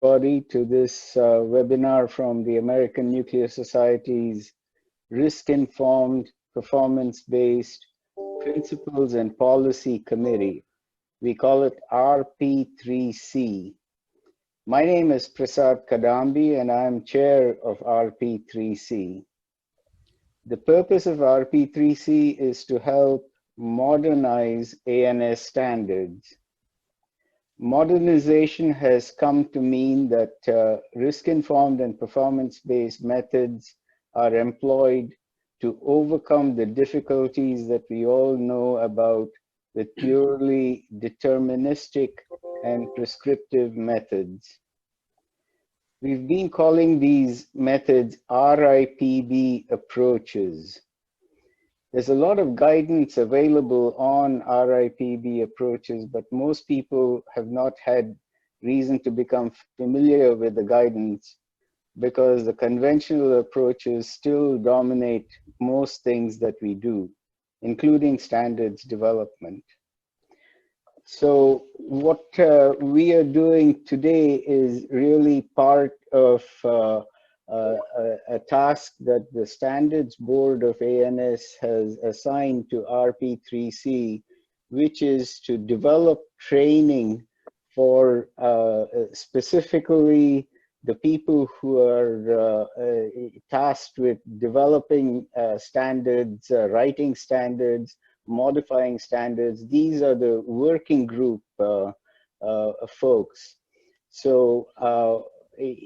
everybody to this webinar from the American Nuclear Society's Risk-Informed, Performance-Based Principles and Policy Committee. We call it RP3C. My name is Prasad Kadambi and I'm chair of RP3C. The purpose of RP3C is to help modernize ANS standards. Modernization has come to mean that risk-informed and performance-based methods are employed to overcome the difficulties that we all know about with purely deterministic and prescriptive methods. We've been calling these methods RIPB approaches. There's a lot of guidance available on RIPB approaches, but most people have not had reason to become familiar with the guidance because the conventional approaches still dominate most things that we do, including standards development. So what we are doing today is really part of a task that the Standards Board of ANS has assigned to RP3C, which is to develop training for specifically the people who are tasked with developing standards, writing standards, modifying standards. These are the working group folks. So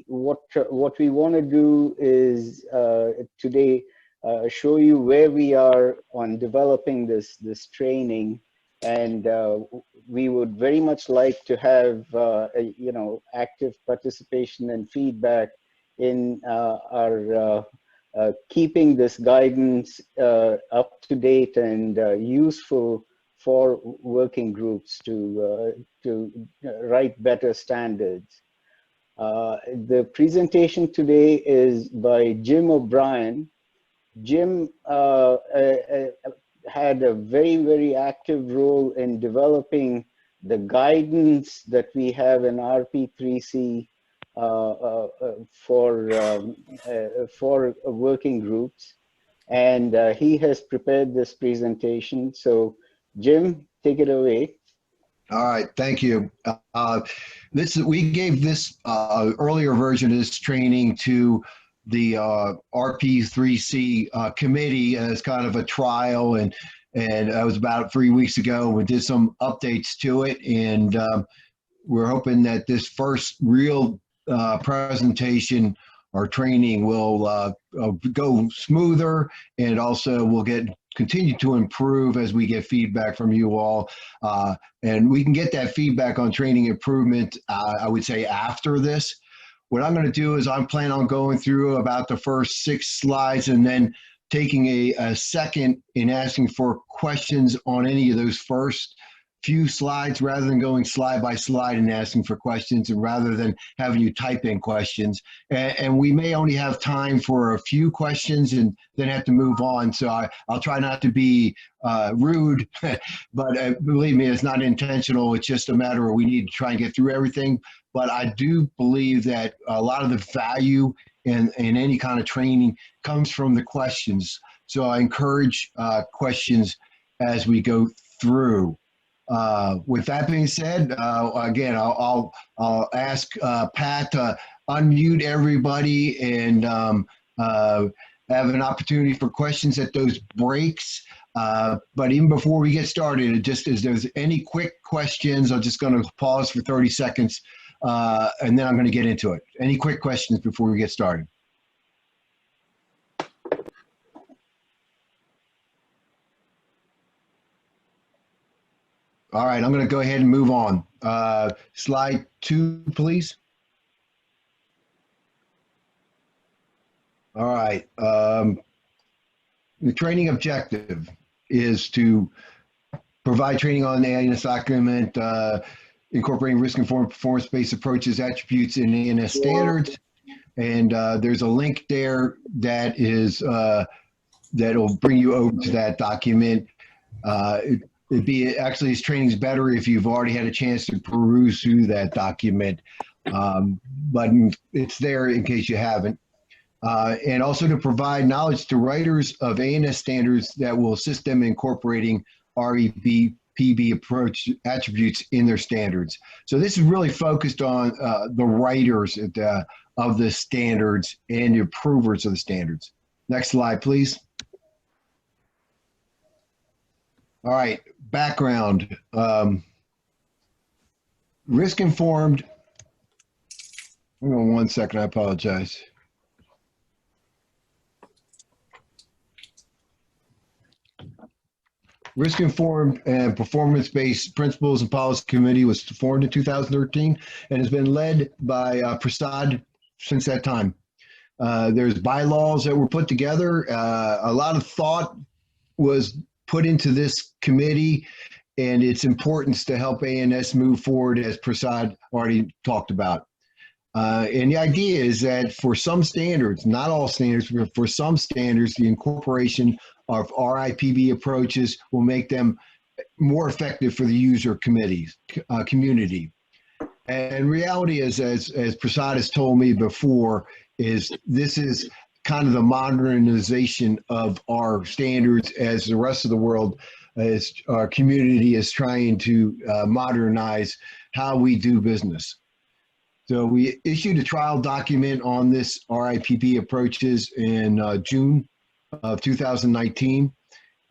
what we want to do is today show you where we are on developing this training, and we would very much like to have active participation and feedback in our keeping this guidance up to date and useful for working groups to write better standards. The presentation today is by Jim O'Brien. Jim had a very active role in developing the guidance that we have in RP3C for working groups, and he has prepared this presentation. So Jim, take it away. All right, thank you. We gave this earlier version of this training to the RP3C committee as kind of a trial, and that was about 3 weeks ago. We did some updates to it, and we're hoping that this first real presentation or training will go smoother, and also will continue to improve as we get feedback from you all. And we can get that feedback on training improvement, I would say, after this. What I'm going to do is I'm planning on going through about the first 6 slides and then taking a second in asking for questions on any of those first few slides, rather than going slide by slide and asking for questions, and rather than having you type in questions. And we may only have time for a few questions and then have to move on. So I'll try not to be rude, but believe me, it's not intentional. It's just a matter of we need to try and get through everything. But I do believe that a lot of the value in any kind of training comes from the questions. So I encourage questions as we go through. With that being said, again, I'll ask Pat to unmute everybody and have an opportunity for questions at those breaks. But even before we get started, just as there's any quick questions, I'm just going to pause for 30 seconds and then I'm going to get into it. Any quick questions before we get started? All right, I'm going to go ahead and move on. Slide 2, please. All right. The training objective is to provide training on the ANS document, incorporating risk-informed performance-based approaches, attributes, and ANS standards. And there's a link there that is that'll bring you over to that document. Actually, this training is better if you've already had a chance to peruse through that document. but it's there in case you haven't. And also to provide knowledge to writers of ANS standards that will assist them in incorporating RIPB approach attributes in their standards. So this is really focused on the writers of the standards and the approvers of the standards. Next slide, please. All right, background. Risk-informed. Hang on 1 second, I apologize. Risk-informed and performance-based principles and policy committee was formed in 2013 and has been led by Prasad since that time. There's bylaws that were put together. A lot of thought was put into this committee and its importance to help ANS move forward, as Prasad already talked about. And the idea is that for some standards, not all standards, but for some standards, the incorporation of RIPB approaches will make them more effective for the user community. And reality is, as Prasad has told me before, is this is kind of the modernization of our standards as the rest of the world, as our community is trying to modernize how we do business. So we issued a trial document on this RIPB approaches in June of 2019.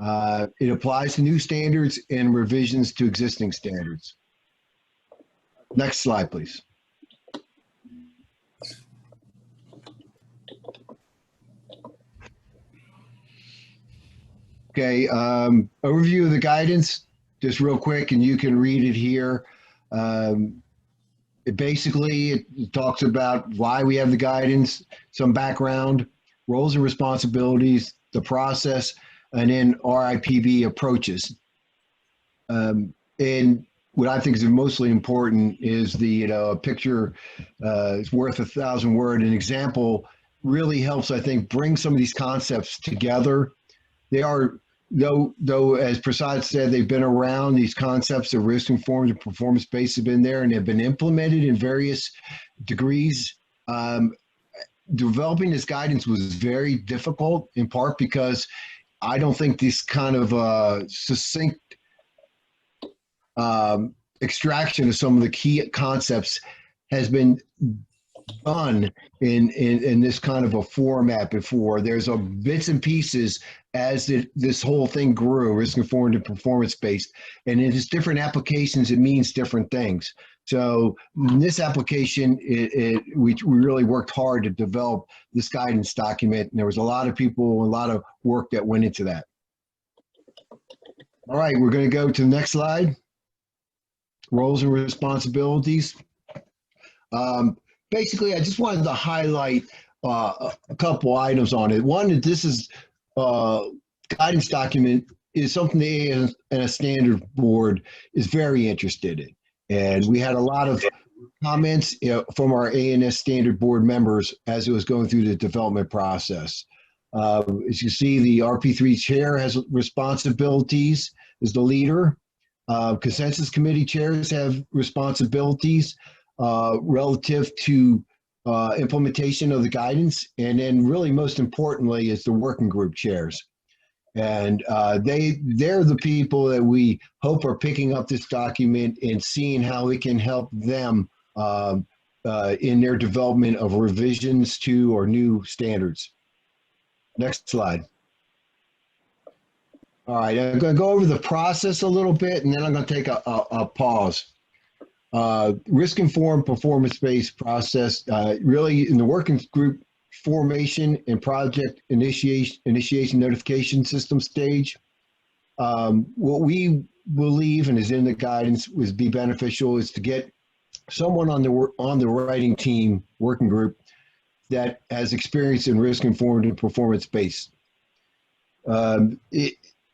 It applies to new standards and revisions to existing standards. Next slide, please. Okay, overview of the guidance, just real quick, and you can read it here. It talks about why we have the guidance, some background, roles and responsibilities, the process, and then RIPB approaches. And what I think is mostly important is the picture is worth 1,000 words. An example really helps, I think, bring some of these concepts together. They are, though, as Prasad said, they've been around. These concepts of risk-informed and performance-based have been there and have been implemented in various degrees. Developing this guidance was very difficult, in part because I don't think this kind of succinct extraction of some of the key concepts has been done in this kind of a format before. There's bits and pieces as this whole thing grew, risk-informed and performance-based, and in its different applications, it means different things. So in this application, we really worked hard to develop this guidance document, and there was a lot of people, a lot of work that went into that. All right, we're going to go to the next slide. Roles and responsibilities. Basically, I just wanted to highlight a couple items on it. One, this is guidance document is something the ANS standard board is very interested in. And we had a lot of comments from our ANS standard board members as it was going through the development process. As you see, the RP3 chair has responsibilities as the leader. Consensus committee chairs have responsibilities relative to implementation of the guidance. And then really most importantly is the working group chairs. And they're the people that we hope are picking up this document and seeing how we can help them in their development of revisions to or new standards. Next slide. All right, I'm going to go over the process a little bit, and then I'm going to take a pause. Risk-informed, performance-based process, really in the working group formation and project initiation notification system stage. What we believe and is in the guidance would be beneficial is to get someone on the writing team, working group, that has experience in risk-informed and performance-based.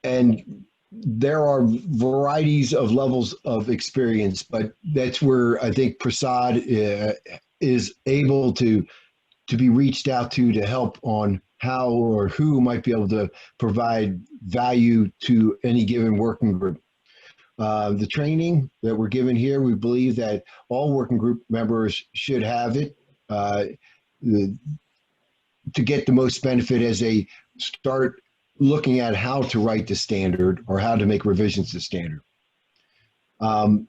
And there are varieties of levels of experience, but that's where I think Prasad is able to be reached out to help on how or who might be able to provide value to any given working group. The training that we're given here, we believe that all working group members should have it to get the most benefit as they start looking at how to write the standard or how to make revisions to standard. And,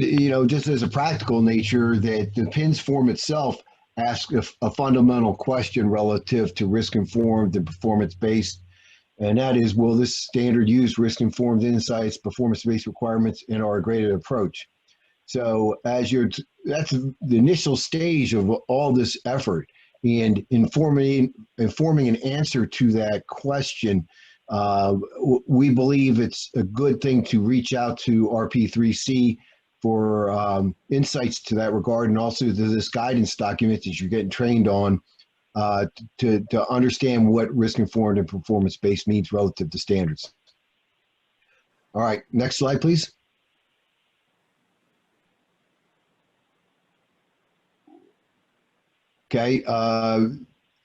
you know, just as a practical nature, that the PINS form itself asks a fundamental question relative to risk-informed and performance-based. And that is, will this standard use risk-informed insights, performance-based requirements in our graded approach? So that's the initial stage of all this effort. And informing an answer to that question, we believe it's a good thing to reach out to RP3C for insights to that regard, and also to this guidance document that you're getting trained on to understand what risk-informed and performance-based means relative to standards. All right, next slide, please. Okay,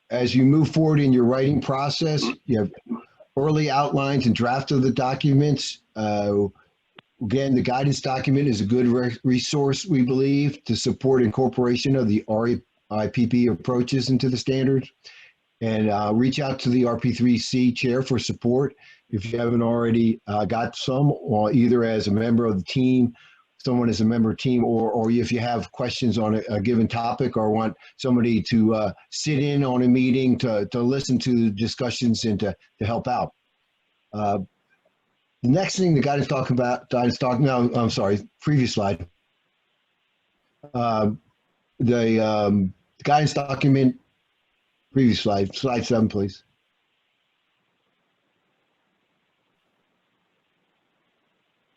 as you move forward in your writing process, you have early outlines and draft of the documents. Again, the guidance document is a good resource, we believe, to support incorporation of the RIPB approaches into the standards. And reach out to the RP3C chair for support if you haven't already got some, or either as a member of the team, someone as a member of the team, or if you have questions on a given topic or want somebody to sit in on a meeting to listen to the discussions and to help out. The next thing the guidance talk about, no, I'm sorry, previous slide. The guidance document, previous slide, slide 7, please.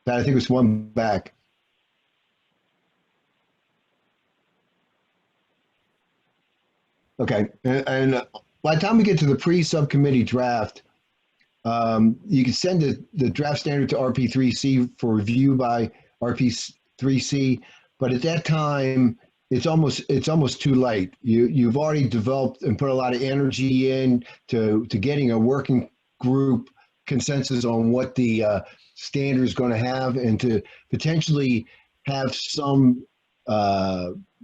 Pat, I think it was one back. Okay, and by the time we get to the pre-subcommittee draft, you can send the draft standard to RP3C for review by RP3C, but at that time, it's almost too late. You've already developed and put a lot of energy in to getting a working group consensus on what the standard is going to have, and to potentially have some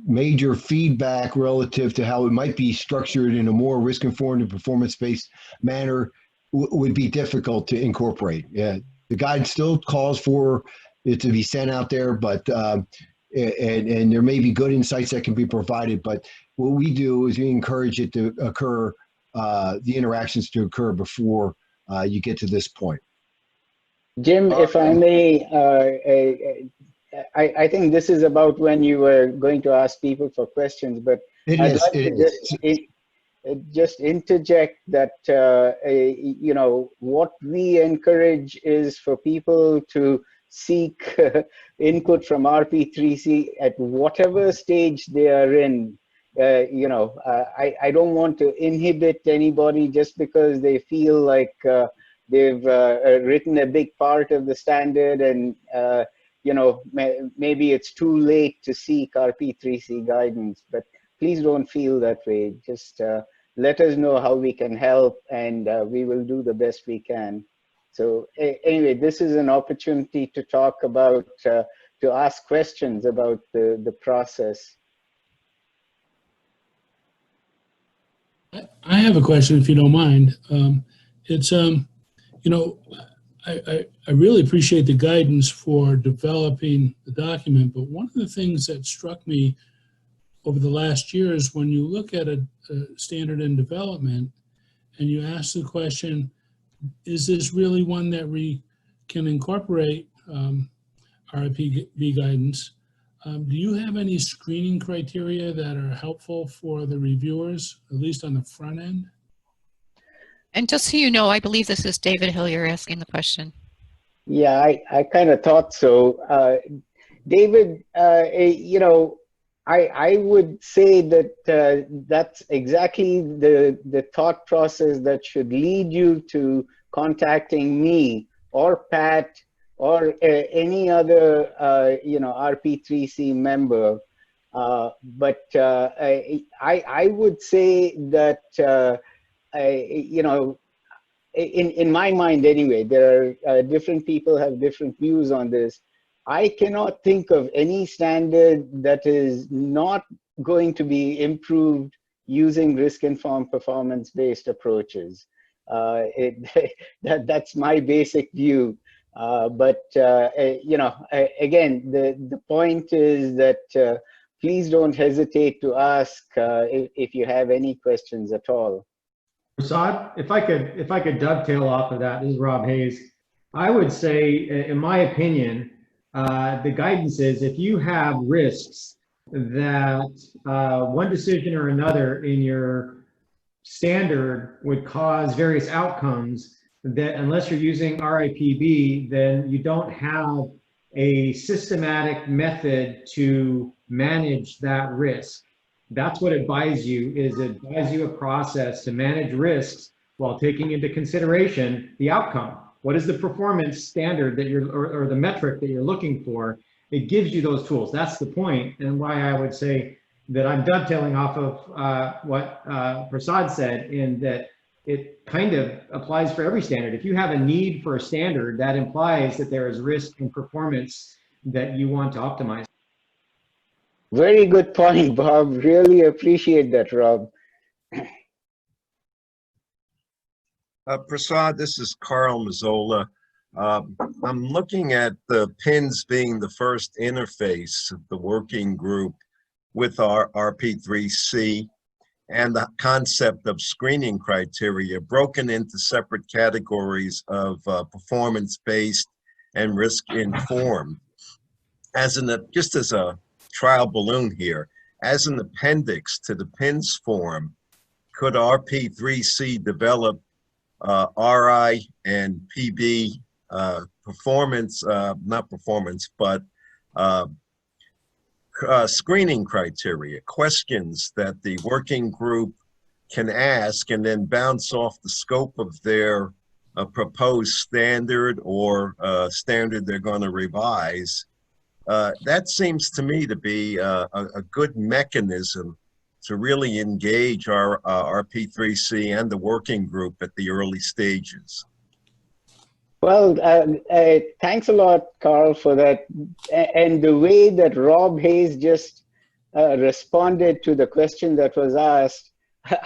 major feedback relative to how it might be structured in a more risk-informed and performance-based manner would be difficult to incorporate. Yeah, the guide still calls for it to be sent out there, but and there may be good insights that can be provided, but what we do is we encourage it to occur, the interactions to occur before you get to this point. Jim, if I may, I think this is about when you were going to ask people for questions, but I'd like to just interject that, you know, what we encourage is for people to seek input from RP3C at whatever stage they are in. You know, I don't want to inhibit anybody just because they feel like they've written a big part of the standard, and you know, maybe it's too late to seek RP3C guidance, but please don't feel that way. Just let us know how we can help, and we will do the best we can. So anyway, this is an opportunity to talk about, to ask questions about the process. I have a question, if you don't mind. It's, you know, I really appreciate the guidance for developing the document, but one of the things that struck me over the last year is when you look at a standard in development and you ask the question, is this really one that we can incorporate RIPB guidance? Do you have any screening criteria that are helpful for the reviewers, at least on the front end? And just so you know, I believe this is David Hillier asking the question. Yeah, I kind of thought so. David, you know, I would say that that's exactly the thought process that should lead you to contacting me or Pat or any other, you know, RP3C member. But I would say that, you know, in my mind anyway, there are different people have different views on this. I cannot think of any standard that is not going to be improved using risk-informed performance-based approaches. That's my basic view. Again, the point is that please don't hesitate to ask if you have any questions at all. Prasad, if I could dovetail off of that, this is Rob Hayes. I would say, in my opinion, the guidance is if you have risks that one decision or another in your standard would cause various outcomes, that unless you're using RIPB, then you don't have a systematic method to manage that risk. That's what advise you a process to manage risks while taking into consideration the outcome. What is the performance standard that you're, or the metric that you're looking for? It gives you those tools. That's the point, and why I would say that I'm dovetailing off of what Prasad said, in that it kind of applies for every standard. If you have a need for a standard, that implies that there is risk and performance that you want to optimize. Very good point, Bob. Really appreciate that, Rob. Prasad, this is Carl Mazzola. I'm looking at the PINs being the first interface of the working group with our RP3C, and the concept of screening criteria broken into separate categories of performance-based and risk-informed. Just as a trial balloon here, as an appendix to the PINs form, could RP3C develop RI and PB screening criteria, questions that the working group can ask and then bounce off the scope of their proposed standard or standard they're going to revise. That seems to me to be a good mechanism to really engage our RP3C and the working group at the early stages. Well, thanks a lot, Carl, for that. And the way that Rob Hayes just responded to the question that was asked,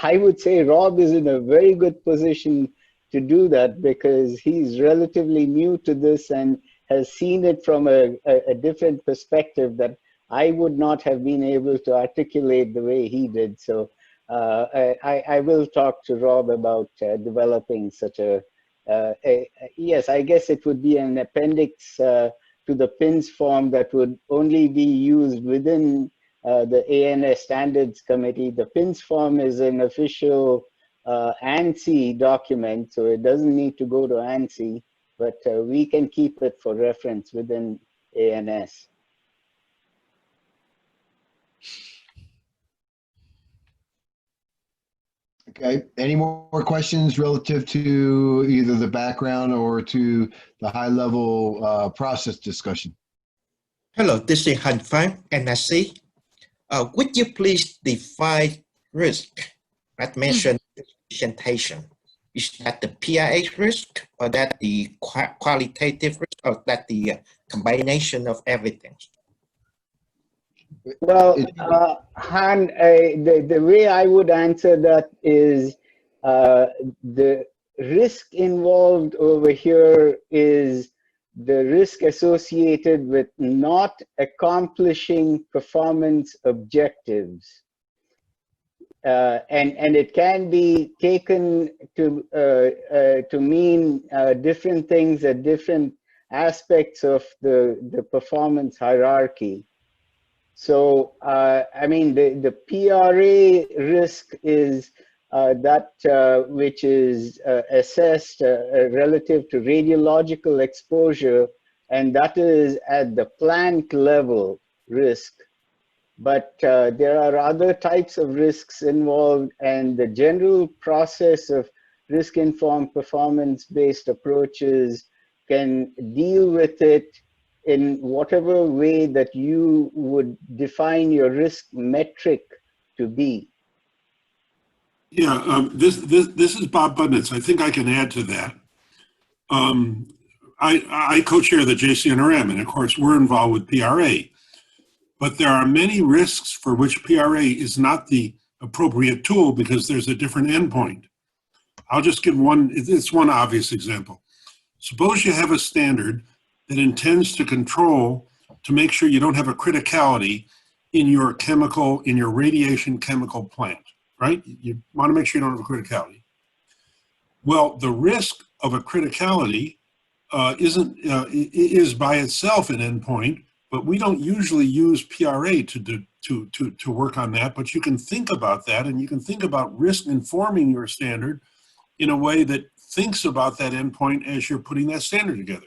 I would say Rob is in a very good position to do that, because he's relatively new to this and has seen it from a different perspective that I would not have been able to articulate the way he did. So I will talk to Rob about developing such yes, I guess it would be an appendix to the PINs form that would only be used within the ANS Standards Committee. The PINs form is an official ANSI document, so it doesn't need to go to ANSI, but we can keep it for reference within ANS. Okay, any more questions relative to either the background or to the high-level process discussion? Hello, this is Han Fang, NSC. Would you please define risk as mentioned in the presentation? Is that the PIH risk, or that the qualitative risk, or that the combination of everything? Well, Han, the way I would answer that is the risk involved over here is the risk associated with not accomplishing performance objectives. And it can be taken to mean different things at different aspects of the performance hierarchy. So, I mean, the PRA risk is that which is assessed relative to radiological exposure, and that is at the plant level risk. But there are other types of risks involved, and the general process of risk-informed performance-based approaches can deal with it in whatever way that you would define your risk metric to be. Yeah, this is Bob Budnitz. I think I can add to that. I co-chair the JCNRM, and of course we're involved with PRA. But there are many risks for which PRA is not the appropriate tool because there's a different endpoint. I'll just give one, it's one obvious example. Suppose you have a standard that intends to control, to make sure you don't have a criticality in your chemical, in your radiation chemical plant, right? You want to make sure you don't have a criticality. Well, the risk of a criticality is by itself an endpoint, but we don't usually use PRA to work on that, but you can think about that, and you can think about risk informing your standard in a way that thinks about that endpoint as you're putting that standard together.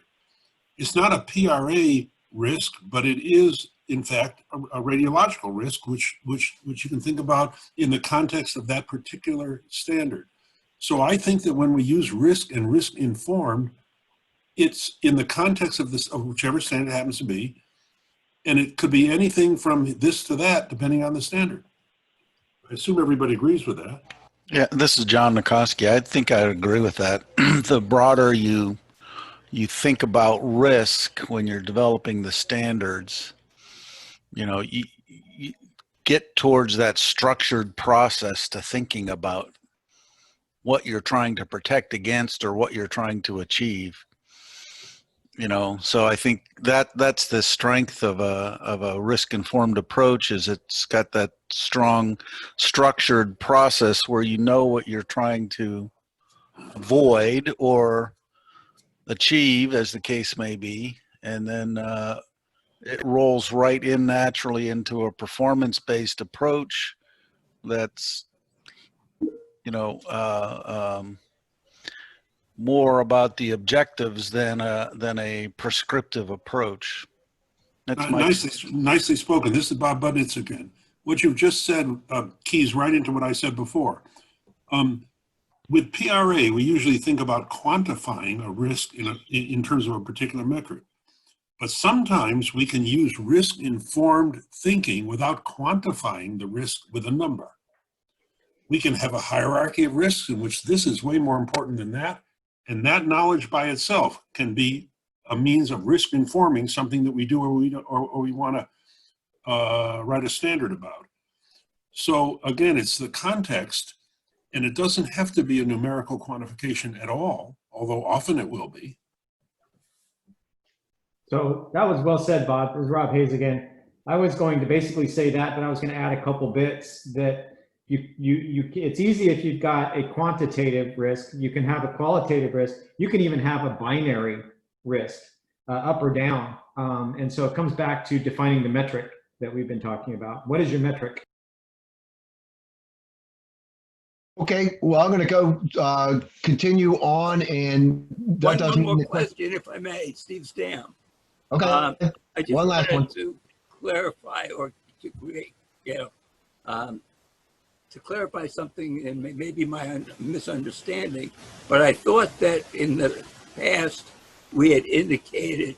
It's not a PRA risk, but it is, in fact, a radiological risk, which you can think about in the context of that particular standard. So I think that when we use risk and risk informed, it's in the context of this, of whichever standard it happens to be, and it could be anything from this to that, depending on the standard. I assume everybody agrees with that. Yeah, this is John Nikoski. I think I agree with that. The broader you think about risk when you're developing the standards, you know, you get towards that structured process to thinking about what you're trying to protect against or what you're trying to achieve. You know, so I think that's the strength of a risk-informed approach, is it's got that strong structured process where you know what you're trying to avoid or achieve, as the case may be, and then it rolls right in naturally into a performance-based approach that's, you know, more about the objectives than a prescriptive approach. That's nicely spoken. This is Bob Budnitz again. What you've just said keys right into what I said before. With PRA, we usually think about quantifying a risk in terms of a particular metric. But sometimes we can use risk-informed thinking without quantifying the risk with a number. We can have a hierarchy of risks in which this is way more important than that. And that knowledge by itself can be a means of risk informing something that we do or we want to write a standard about. So again, it's the context, and it doesn't have to be a numerical quantification at all, although often it will be. So that was well said, Bob. This is Rob Hayes again. I was going to basically say that, but I was going to add a couple bits that it's easy if you've got a quantitative risk. You can have a qualitative risk. You can even have a binary risk, up or down. And so it comes back to defining the metric that we've been talking about. What is your metric? Okay, well, I'm going to go continue on, and that doesn't one more question, if I may, Steve Stam. Okay, I just one last one to clarify, or to create, to clarify something, and maybe my misunderstanding, but I thought that in the past we had indicated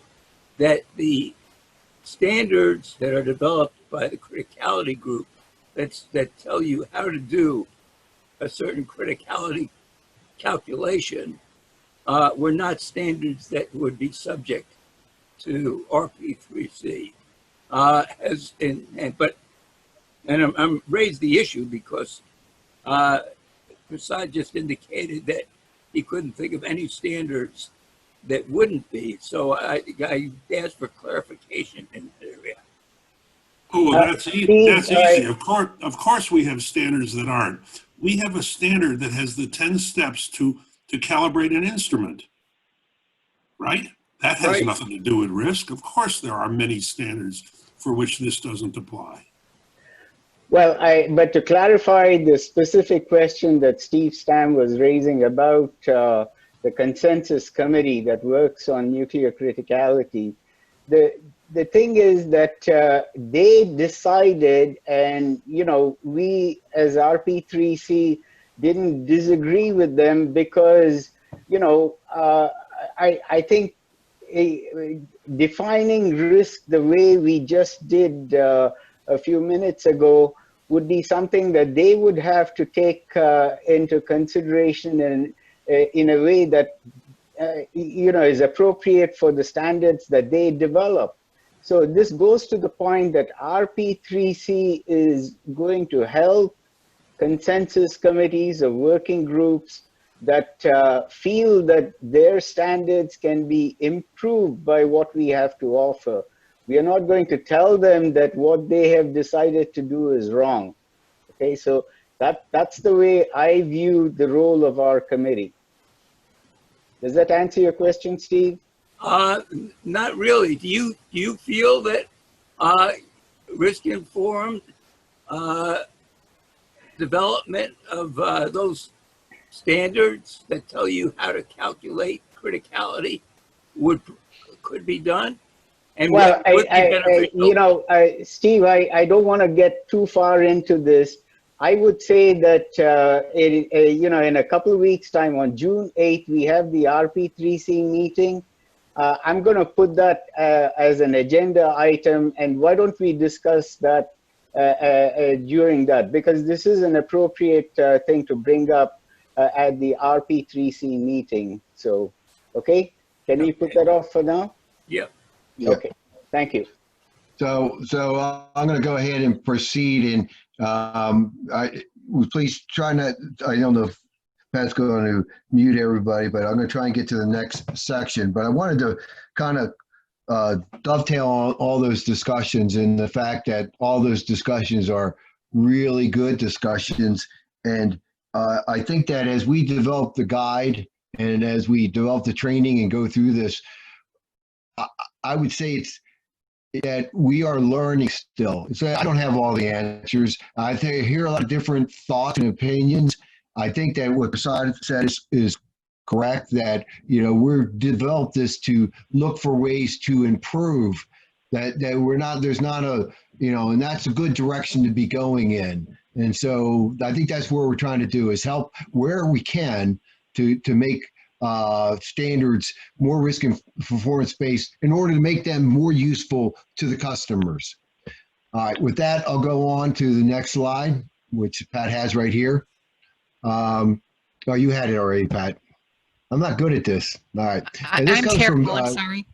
that the standards that are developed by the criticality group that tell you how to do a certain criticality calculation were not standards that would be subject to RP3C. I'm raised the issue because Prasad just indicated that he couldn't think of any standards that wouldn't be. So I asked for clarification in that area. Oh, well, that's easy. Of course we have standards that aren't. We have a standard that has the 10 steps to calibrate an instrument, right? That has nothing to do with risk. Of course there are many standards for which this doesn't apply. Well, but to clarify the specific question that Steve Stam was raising about the consensus committee that works on nuclear criticality, the thing is that they decided, and we as RP3C didn't disagree with them because I think defining risk the way we just did a few minutes ago would be something that they would have to take into consideration in a way that is appropriate for the standards that they develop. So this goes to the point that RP3C is going to help consensus committees or working groups that feel that their standards can be improved by what we have to offer. We are not going to tell them that what they have decided to do is wrong. Okay, so that's the way I view the role of our committee. Does that answer your question, Steve? Not really. Do you feel that risk-informed development of those standards that tell you how to calculate criticality could be done? And well, would be beneficial? Steve, I don't want to get too far into this. I would say that, in a couple of weeks' time, on June 8th, we have the RP3C meeting. I'm going to put that as an agenda item, and why don't we discuss that during that? Because this is an appropriate thing to bring up at the RP3C meeting. So, okay, can we put that off for now? Yep. Yeah. Okay, thank you. So I'm going to go ahead and proceed, and please try not. I don't know if Pat's going to mute everybody, but I'm going to try and get to the next section. But I wanted to kind of dovetail on all those discussions and the fact that all those discussions are really good discussions. And I think that as we develop the guide and as we develop the training and go through this, I would say it's that we are learning still. So I don't have all the answers. I hear a lot of different thoughts and opinions. I think that what Prasad said is correct, that, we're developed this to look for ways to improve, that we're not, there's not a, and that's a good direction to be going in. And so I think that's what we're trying to do, is help where we can to make standards more risk and performance based in order to make them more useful to the customers. All right, with that, I'll go on to the next slide, which Pat has right here. Oh, you had it already, Pat. I'm not good at this. All right. And this I'm comes terrible, from, I'm sorry.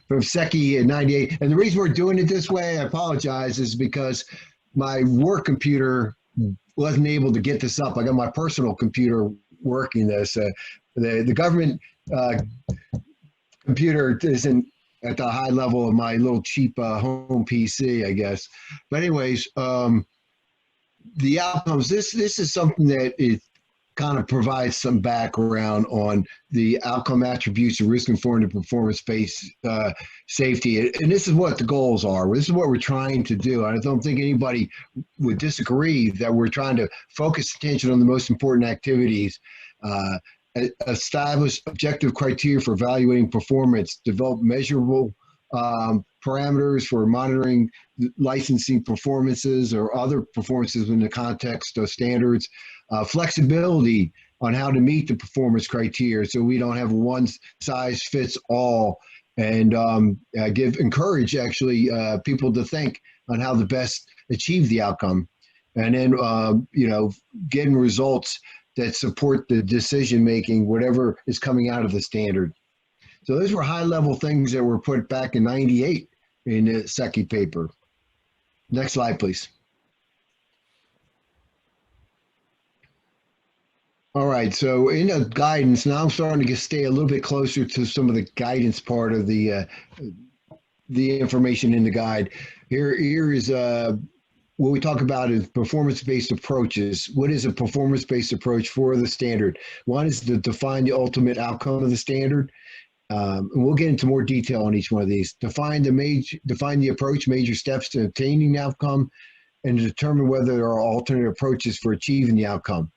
from Seki in 98. And the reason we're doing it this way, I apologize, is because my work computer wasn't able to get this up. I got my personal computer working this. The government computer isn't at the high level of my little cheap home PC, I guess. But anyways, the outcomes, this is something that it kind of provides some background on the outcome attributes of risk-informed and performance-based safety. And this is what the goals are. This is what we're trying to do. I don't think anybody would disagree that we're trying to focus attention on the most important activities, establish objective criteria for evaluating performance, develop measurable parameters for monitoring licensing performances or other performances in the context of standards, flexibility on how to meet the performance criteria so we don't have one size fits all, and encourage actually people to think on how to best achieve the outcome, and then getting results that support the decision making, whatever is coming out of the standard. So those were high level things that were put back in '98 in the Seki paper. Next slide, please. All right, so in the guidance, now I'm starting to stay a little bit closer to some of the guidance part of the information in the guide. Here is what we talk about is performance-based approaches. What is a performance-based approach for the standard? One is to define the ultimate outcome of the standard. And we'll get into more detail on each one of these. Define the approach, major steps to obtaining the outcome, and to determine whether there are alternate approaches for achieving the outcome.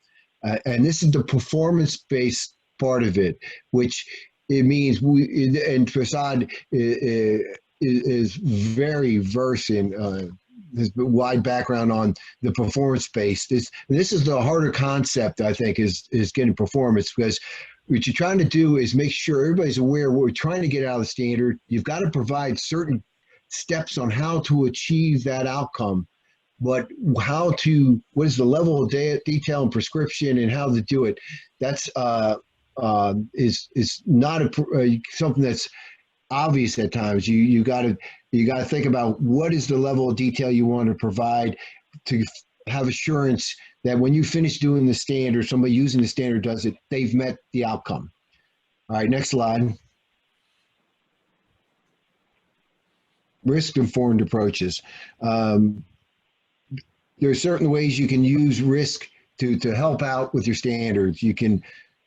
And this is the performance-based part of it, which it means and Prasad is very versed in, his wide background on the performance-based. This is the harder concept, I think, is getting performance, because what you're trying to do is make sure everybody's aware of what we're trying to get out of the standard. You've got to provide certain steps on how to achieve that outcome, but what is the level of detail and prescription and how to do it? That's is not something that's obvious at times. You got to think about what is the level of detail you want to provide to have assurance that when you finish doing the standard, somebody using the standard does it, they've met the outcome. All right, next slide. Risk-informed approaches. There are certain ways you can use risk to help out with your standards. You can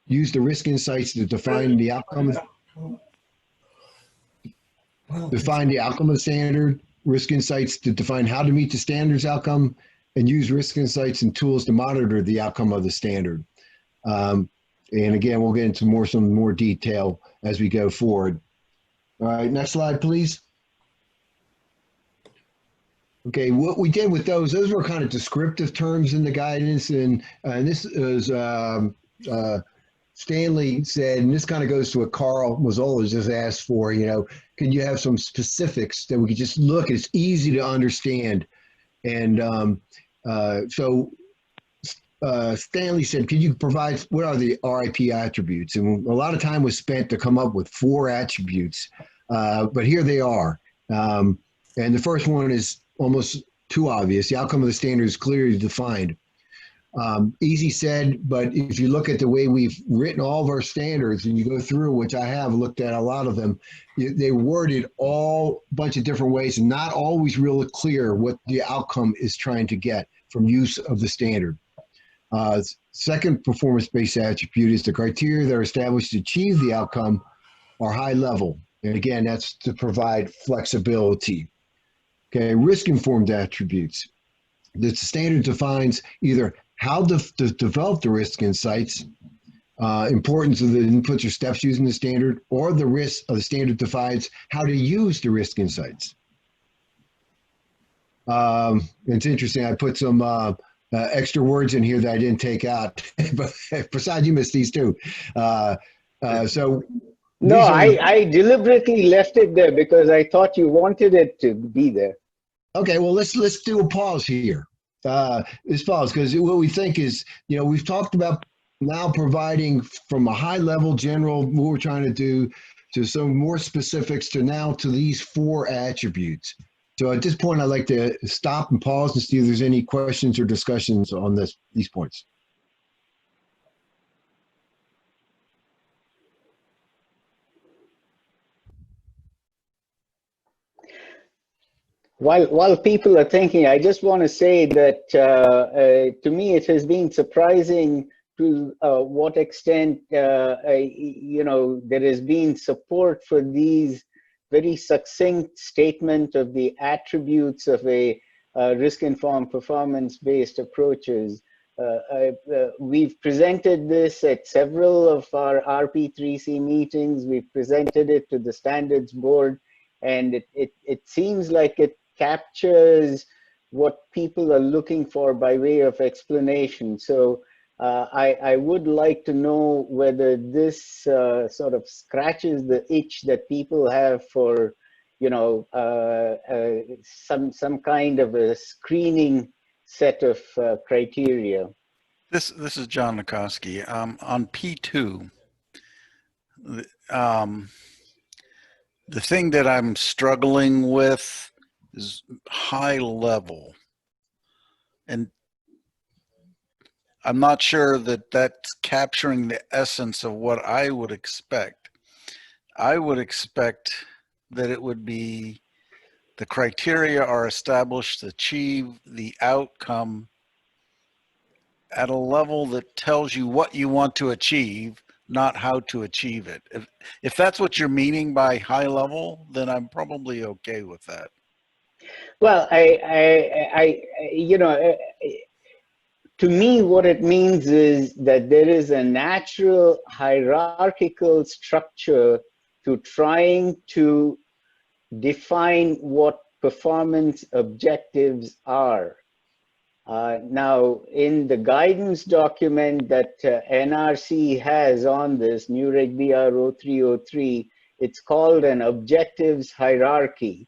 use the risk insights to define the outcome. Define the outcome of the standard, risk insights to define how to meet the standards outcome, and use risk insights and tools to monitor the outcome of the standard. And again, we'll get into some more detail as we go forward. All right, next slide, please. Okay, what we did with those were kind of descriptive terms in the guidance, and this is Stanley said, and this kind of goes to what Carl Mazzola just asked for, can you have some specifics that we could just look, it's easy to understand. And so Stanley said, can you provide, what are the RIP attributes? And a lot of time was spent to come up with 4 attributes, but here they are. And the first one is almost too obvious. The outcome of the standard is clearly defined. Easy said, but if you look at the way we've written all of our standards and you go through, which I have looked at a lot of them, they worded all a bunch of different ways and not always really clear what the outcome is trying to get from use of the standard. Second performance-based attribute is the criteria that are established to achieve the outcome are high level. And again, that's to provide flexibility. Okay, risk-informed attributes. The standard defines either how to develop the risk insights, importance of the inputs or steps using the standard, or the risk of the standard defines how to use the risk insights. It's interesting, I put some extra words in here that I didn't take out, but Prasad, you missed these too. No, I deliberately left it there because I thought you wanted it to be there. Okay, well, let's do a pause here. This pause, because what we think is, we've talked about now providing from a high level general, what we're trying to do, to some more specifics to now to these 4 attributes. So at this point, I'd like to stop and pause and see if there's any questions or discussions on these points. While people are thinking, I just want to say that to me it has been surprising to what extent there has been support for these very succinct statement of the attributes of a risk-informed performance-based approaches. We've presented this at several of our RP3C meetings. We've presented it to the standards board, and it seems like it captures what people are looking for by way of explanation. So I would like to know whether this sort of scratches the itch that people have for, some kind of a screening set of criteria. This is John Nikoski. On P2, the thing that I'm struggling with is high level, and I'm not sure that that's capturing the essence of what I would expect. I would expect that it would be the criteria are established to achieve the outcome at a level that tells you what you want to achieve, not how to achieve it. If that's what you're meaning by high level, then I'm probably okay with that. Well, to me, what it means is that there is a natural hierarchical structure to trying to define what performance objectives are. Now, in the guidance document that NRC has on this, New Reg BR 0303, it's called an objectives hierarchy.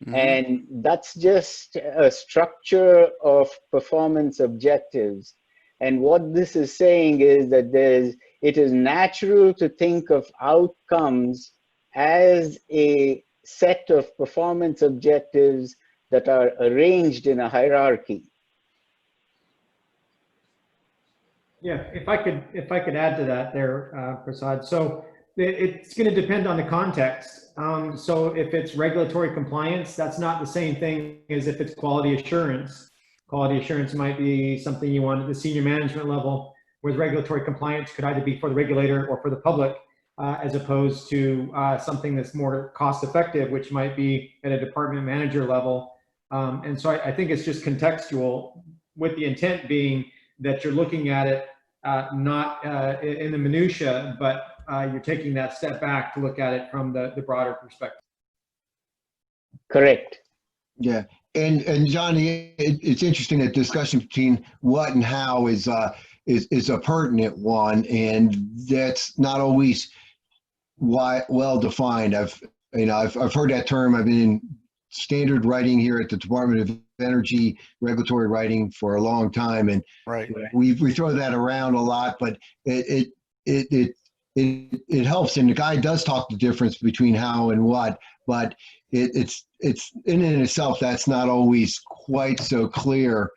Mm-hmm. And that's just a structure of performance objectives. And what this is saying is that it is natural to think of outcomes as a set of performance objectives that are arranged in a hierarchy. Yeah, if I could add to that there, Prasad. So it's going to depend on the context. So if it's regulatory compliance, that's not the same thing as if it's quality assurance. Quality assurance might be something you want at the senior management level, whereas regulatory compliance could either be for the regulator or for the public, as opposed to something that's more cost effective, which might be at a department manager level. And so I think it's just contextual, with the intent being that you're looking at it not in the minutia, but you're taking that step back to look at it from the broader perspective. Correct. Yeah, and Johnny, it's interesting that discussion between what and how is a pertinent one, and that's not always well defined. I've heard that term. I've been in standard writing here at the Department of Energy, regulatory writing for a long time, and Right. we throw that around a lot, but it helps. And the guy does talk the difference between how and what, but it's in and itself, that's not always quite so clear.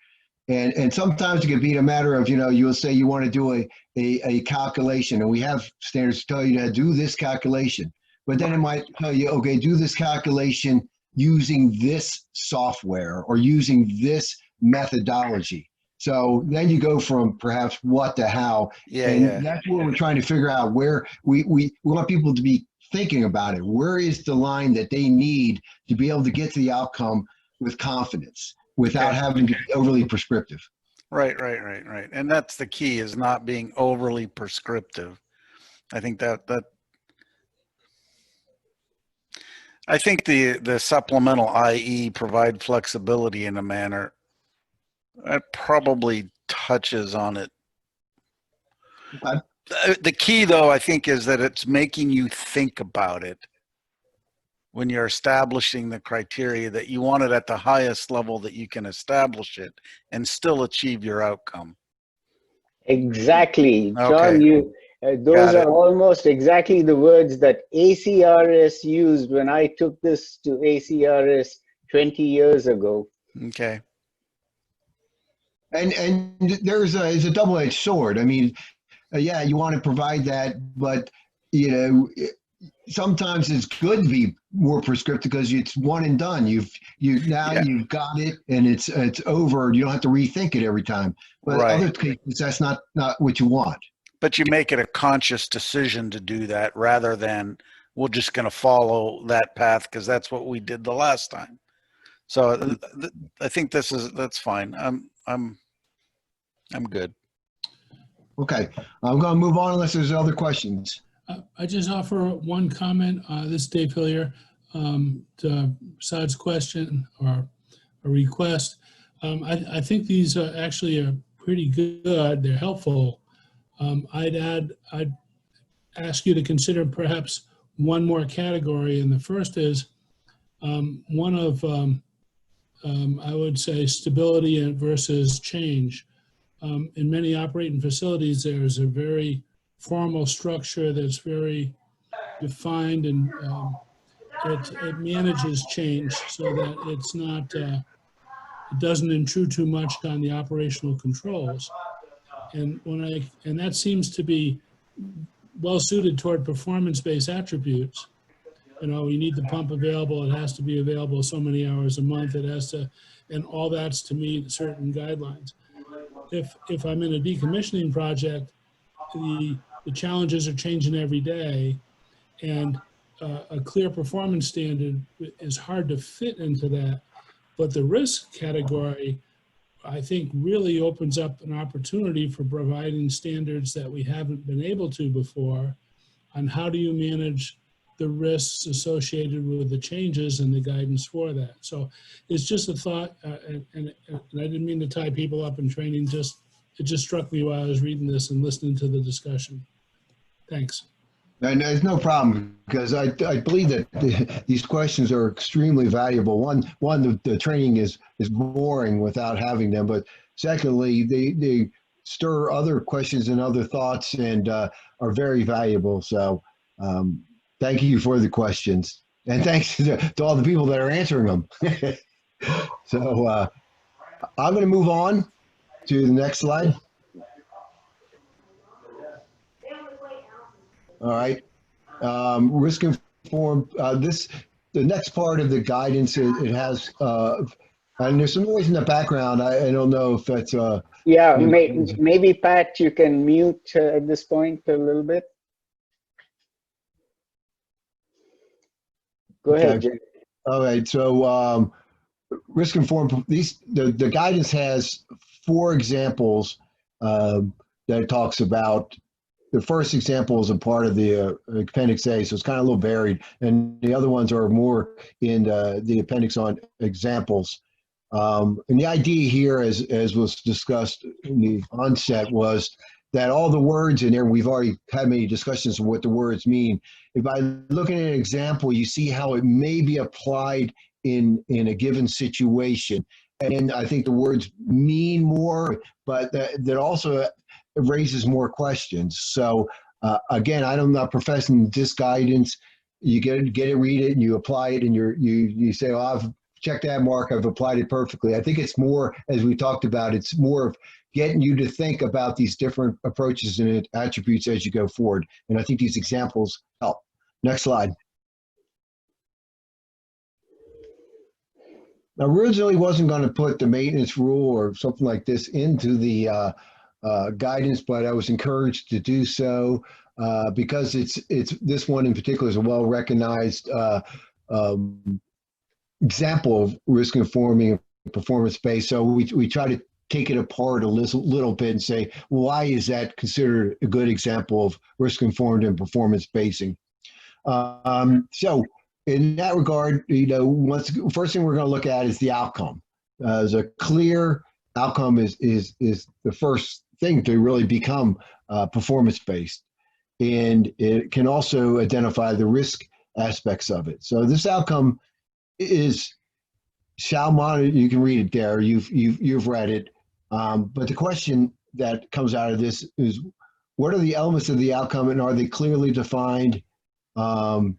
And sometimes it can be a matter of, you'll say you want to do a calculation, and we have standards to tell you to do this calculation, but then it might tell you, okay, do this calculation using this software or using this methodology. So then you go from perhaps what to how. And that's where we're trying to figure out where we want people to be thinking about it. Where is the line that they need to be able to get to the outcome with confidence without having to be overly prescriptive? Right. And that's the key, is not being overly prescriptive. I think I think the supplemental IE provide flexibility in a manner that probably touches on it. Okay. The key, though, I think, is that it's making you think about it when you're establishing the criteria, that you want it at the highest level that you can establish it and still achieve your outcome. Exactly. Okay. John, those are almost exactly the words that ACRS used when I took this to ACRS 20 years ago. Okay. And there's a double-edged sword. I mean, yeah, you want to provide that, but sometimes it's good to be more prescriptive because it's one and done. You've got it, and it's over. You don't have to rethink it every time. But other cases, that's not what you want. But you make it a conscious decision to do that, rather than we're just going to follow that path because that's what we did the last time. So I think that's fine. I'm good. Okay, I'm going to move on unless there's other questions. I just offer one comment. This is Dave Hillier. To Prasad's question or a request. I think these actually are pretty good. They're helpful. I'd ask you to consider perhaps one more category, and the first is one of I would say stability versus change. In many operating facilities, there's a very formal structure that's very defined, and it manages change so that it's not, it doesn't intrude too much on the operational controls. And that seems to be well suited toward performance-based attributes. You need the pump available. It has to be available so many hours a month. It has to, and all that's to meet certain guidelines. If I'm in a decommissioning project, the challenges are changing every day, and a clear performance standard is hard to fit into that. But the risk category, I think, really opens up an opportunity for providing standards that we haven't been able to before on how do you manage the risks associated with the changes and the guidance for that. So it's just a thought, and I didn't mean to tie people up in training, it just struck me while I was reading this and listening to the discussion. Thanks. And there's no problem, because I believe that these questions are extremely valuable. One, the training is boring without having them, but secondly, they stir other questions and other thoughts and are very valuable. So thank you for the questions. And thanks to all the people that are answering them. So I'm going to move on to the next slide. All right. Risk informed. The next part of the guidance, it has, and there's some noise in the background. I don't know if that's. Yeah, maybe Pat, you can mute at this point a little bit. Go ahead, Jay. All right. So risk informed. The guidance has 4 examples that it talks about. The first example is a part of the Appendix A, so it's kind of a little varied, and the other ones are more in the appendix on examples. And the idea here, as was discussed in the onset, was that all the words in there, we've already had many discussions of what the words mean. If by looking at an example, you see how it may be applied in a given situation. And I think the words mean more, but that also raises more questions. So again, I'm not professing this guidance. You get it, read it, and you apply it, and you say, "Oh, I've checked that mark. I've applied it perfectly." I think it's more, as we talked about, it's more of getting you to think about these different approaches and attributes as you go forward. And I think these examples help. Next slide. I originally wasn't going to put the maintenance rule or something like this into the guidance, but I was encouraged to do so because it's this one in particular is a well-recognized example of risk informing performance based. So we try to take it apart a little bit and say, well, why is that considered a good example of risk informed and performance basing? So in that regard, first thing we're going to look at is the outcome. As a clear outcome is the first thing to really become performance-based, and it can also identify the risk aspects of it. So this outcome is shall monitor. You can read it there. You've read it, but the question that comes out of this is, what are the elements of the outcome, and are they clearly defined? And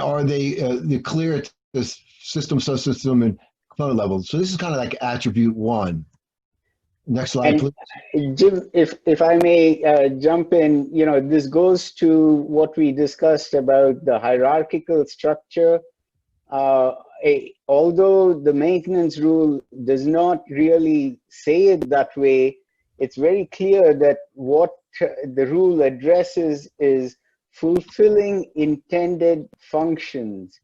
are they clear at the system, subsystem, and component level? So this is kind of like attribute 1. Next slide, please. Jim, if I may jump in, this goes to what we discussed about the hierarchical structure. Although the maintenance rule does not really say it that way, it's very clear that what the rule addresses is fulfilling intended functions.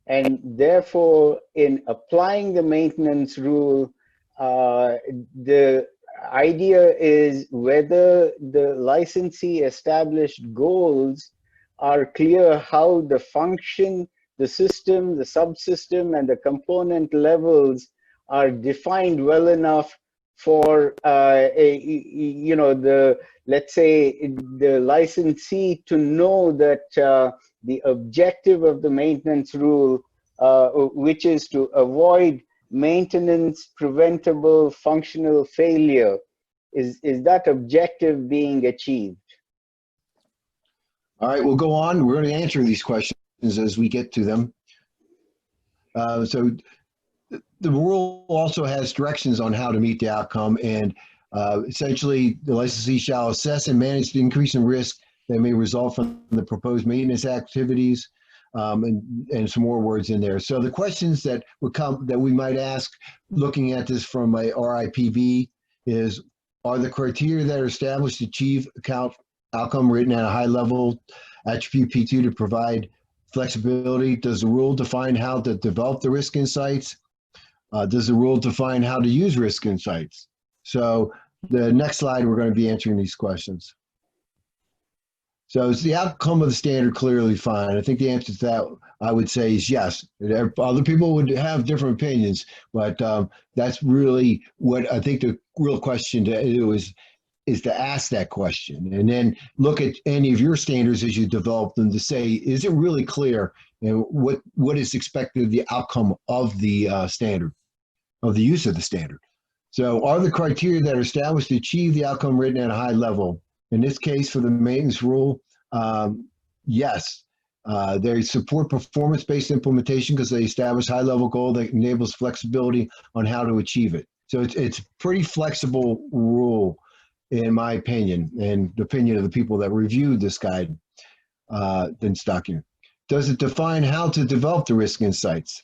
And therefore, in applying the maintenance rule, the idea is whether the licensee established goals are clear, how the function, the system, the subsystem, and the component levels are defined well enough for let's say the licensee to know that the objective of the maintenance rule, which is to avoid maintenance preventable functional failure, is that objective being achieved? All right, we'll go on. We're going to answer these questions as we get to them. So the rule also has directions on how to meet the outcome, and essentially the licensee shall assess and manage the increase in risk that may result from the proposed maintenance activities, and some more words in there. So the questions that would come, that we might ask looking at this from a RIPB is, are the criteria that are established to achieve outcome written at a high level attribute P2 to provide flexibility? Does the rule define how to develop the risk insights? Does the rule define how to use risk insights? So the next slide, we're going to be answering these questions. So is the outcome of the standard clearly defined? I think the answer to that, I would say, is yes. Other people would have different opinions, but that's really what I think the real question to do is to ask that question, and then look at any of your standards as you develop them to say, is it really clear, and what is expected of the outcome of the standard, of the use of the standard? So are the criteria that are established to achieve the outcome written at a high level? In this case, for the maintenance rule, yes. They support performance-based implementation because they establish high-level goal that enables flexibility on how to achieve it. So it's pretty flexible rule, in my opinion, and the opinion of the people that reviewed this guide, this document. Does it define how to develop the risk insights?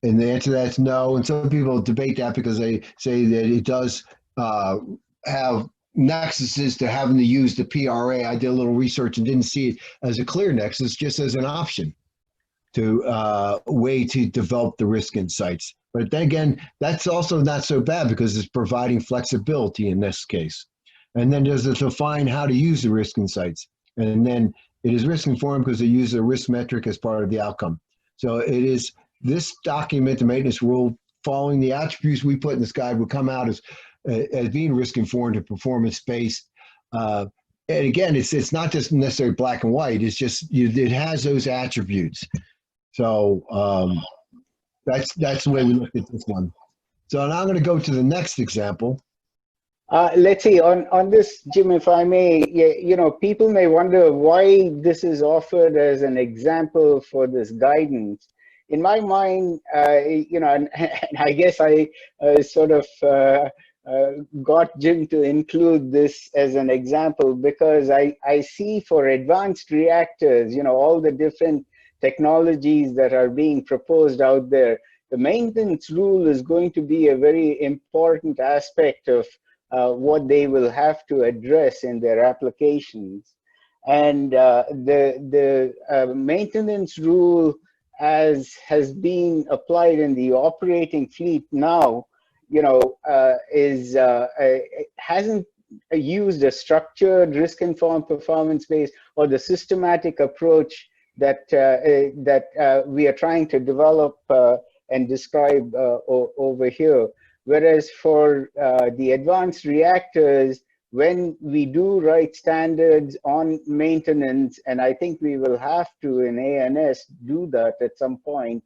And the answer to that is no. And some people debate that because they say that it does have nexuses to having to use the PRA. I did a little research and didn't see it as a clear nexus, just as an option to way to develop the risk insights. But then again, that's also not so bad because it's providing flexibility in this case. And then does it define how to use the risk insights? And then it is risk informed because it uses a risk metric as part of the outcome. So it is this document, the maintenance rule, following the attributes we put in this guide, will come out as being risk informed and performance based. And again, it's not just necessarily black and white. It's just it has those attributes. So that's the way we looked at this one. So now I'm going to go to the next example. Let's see, on this, Jim, if I may, you know, people may wonder why this is offered as an example for this guidance. In my mind, you know, and I guess I sort of got Jim to include this as an example because I see for advanced reactors, you know, all the different technologies that are being proposed out there, the maintenance rule is going to be a very important aspect of what they will have to address in their applications. And the maintenance rule, as has been applied in the operating fleet now, you know, hasn't used a structured, risk-informed, performance-based, or the systematic approach that we are trying to develop and describe over here. Whereas for the advanced reactors, when we do write standards on maintenance, and I think we will have to in ANS do that at some point,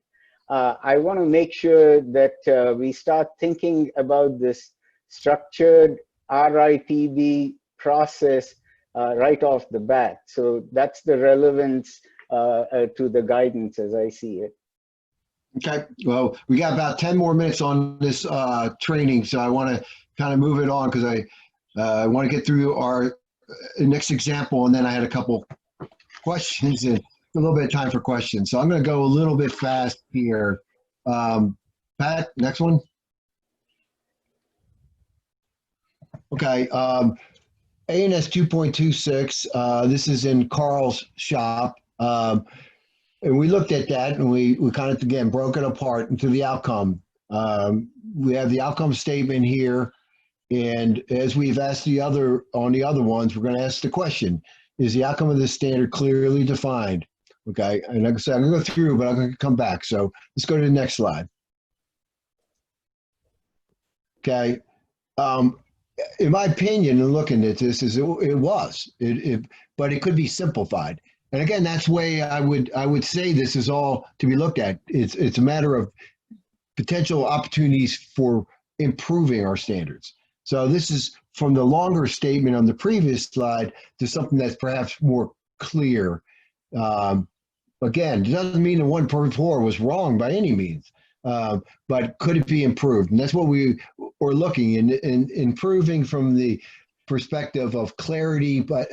I want to make sure that we start thinking about this structured RIPB process right off the bat. So that's the relevance to the guidance as I see it. Okay, well, we got about 10 more minutes on this training, so I want to kind of move it on because I want to get through our next example, and then I had a couple questions and a little bit of time for questions. So I'm going to go a little bit fast here. Pat, next one. Okay, ANS 2.26, this is in Carl's shop. And we looked at that and we kind of, again, broke it apart into the outcome. We have the outcome statement here. And as we've asked on the other ones, we're going to ask the question, is the outcome of this standard clearly defined? Okay, and like I said, I'm going to go through, but I'm going to come back. So let's go to the next slide. Okay. In my opinion, in looking at this, but it could be simplified. And again, that's the way I would say this is all to be looked at. It's a matter of potential opportunities for improving our standards. So this is from the longer statement on the previous slide to something that's perhaps more clear. Again, it doesn't mean the 1.4 was wrong by any means, but could it be improved? And that's what we were looking in improving from the perspective of clarity, but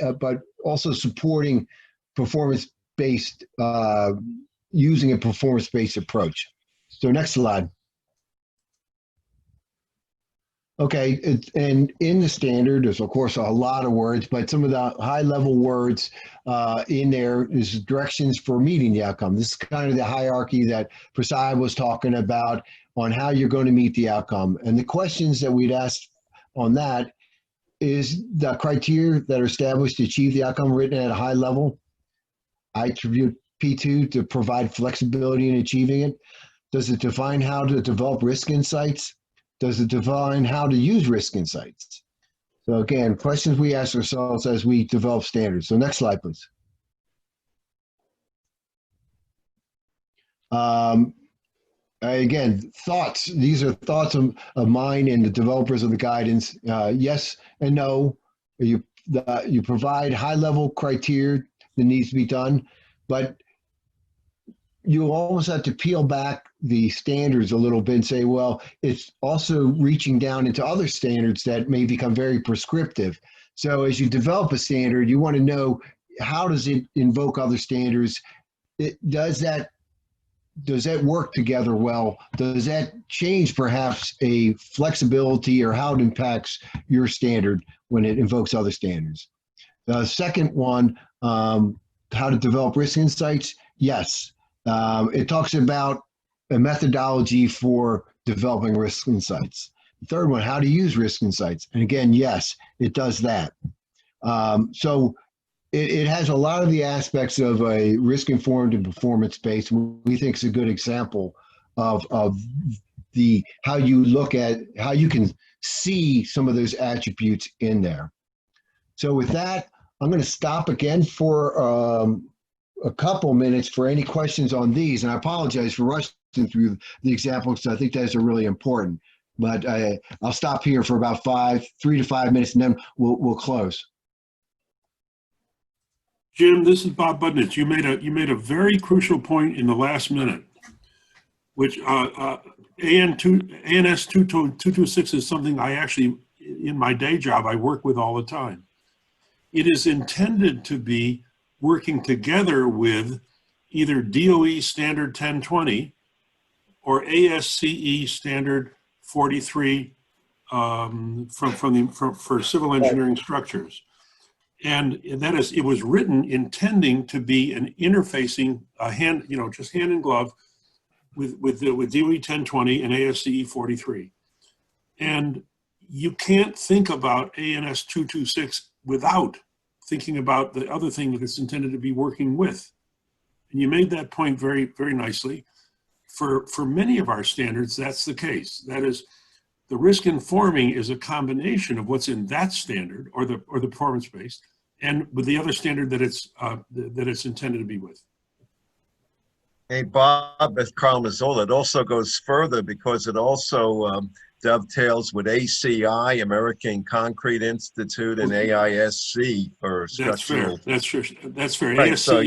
also supporting performance-based, using a performance-based approach. So next slide. Okay, and in the standard, there's of course a lot of words, but some of the high-level words in there is directions for meeting the outcome. This is kind of the hierarchy that Prasad was talking about on how you're going to meet the outcome. And the questions that we'd asked on that is the criteria that are established to achieve the outcome written at a high level. I attribute P2 to provide flexibility in achieving it. Does it define how to develop risk insights? Does it define how to use risk insights? So again, questions we ask ourselves as we develop standards. So next slide, please. Again, thoughts. These are thoughts of mine and the developers of the guidance. Yes and no. You provide high-level criteria that needs to be done, but you almost have to peel back the standards a little bit and say, well, it's also reaching down into other standards that may become very prescriptive. So as you develop a standard, you want to know, how does it invoke other standards? Does that work together well? Does that change perhaps a flexibility or how it impacts your standard when it invokes other standards? The second one, how to develop risk insights. Yes, it talks about a methodology for developing risk insights. The third one, how to use risk insights. And again, yes, it does that. So it has a lot of the aspects of a risk-informed and performance-based. We think it's a good example of how you look at, how you can see some of those attributes in there. So with that, I'm going to stop again for a couple minutes for any questions on these. And I apologize for rushing through the examples, because I think those are really important. But I'll stop here for about 3 to 5 minutes, and then we'll close. Jim, this is Bob Budnitz. You made a very crucial point in the last minute, which ANS 226 is something I actually, in my day job, I work with all the time. It is intended to be working together with either DOE Standard 1020 or ASCE Standard 43 for civil engineering structures. And that is, it was written intending to be an interfacing, just hand in glove with DOE 1020 and ASCE 43. And you can't think about ANS 226 without thinking about the other thing that it's intended to be working with. And you made that point very, very nicely. For many of our standards, that's the case. That is, the risk informing is a combination of what's in that standard or the performance-based, and with the other standard that it's intended to be with. Hey, Bob, with Carl Mazzola, it also goes further because it also dovetails with ACI, American Concrete Institute, and AISC for structural. That's fair. That's fair. Right, ASCE, so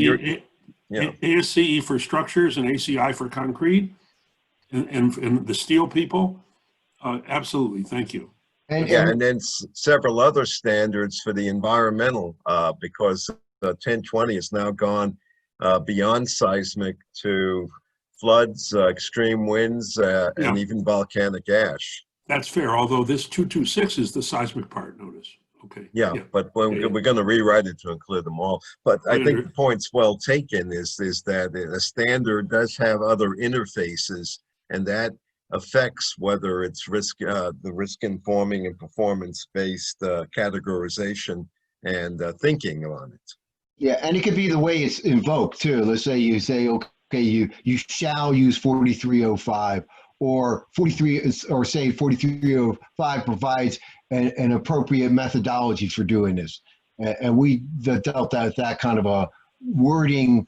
ASCE for structures and ACI for concrete, and the steel people. Absolutely, thank you. And then several other standards for the environmental, because 1020 has now gone beyond seismic to floods, extreme winds, and even volcanic ash. That's fair, although this 226 is the seismic part, notice. Okay. Yeah, but we're going to rewrite it to include them all. But I think the point's well taken is that a standard does have other interfaces, and that affects whether it's the risk informing and performance-based categorization and thinking on it. Yeah, and it could be the way it's invoked too. Let's say you say, okay, you shall use 4305, or 4305 provides an appropriate methodology for doing this. And we dealt with that kind of a wording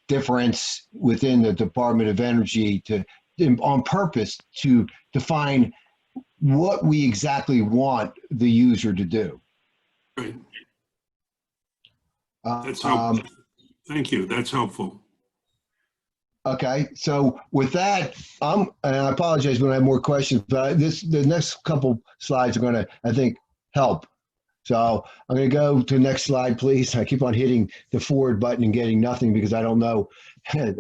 difference within the Department of Energy on purpose to define what we exactly want the user to do. Right. That's helpful. Thank you. That's helpful. Okay, so with that, and I apologize when I have more questions, but the next couple slides are going to, I think, help. So I'm going to go to the next slide, please. I keep on hitting the forward button and getting nothing because I don't know. Pat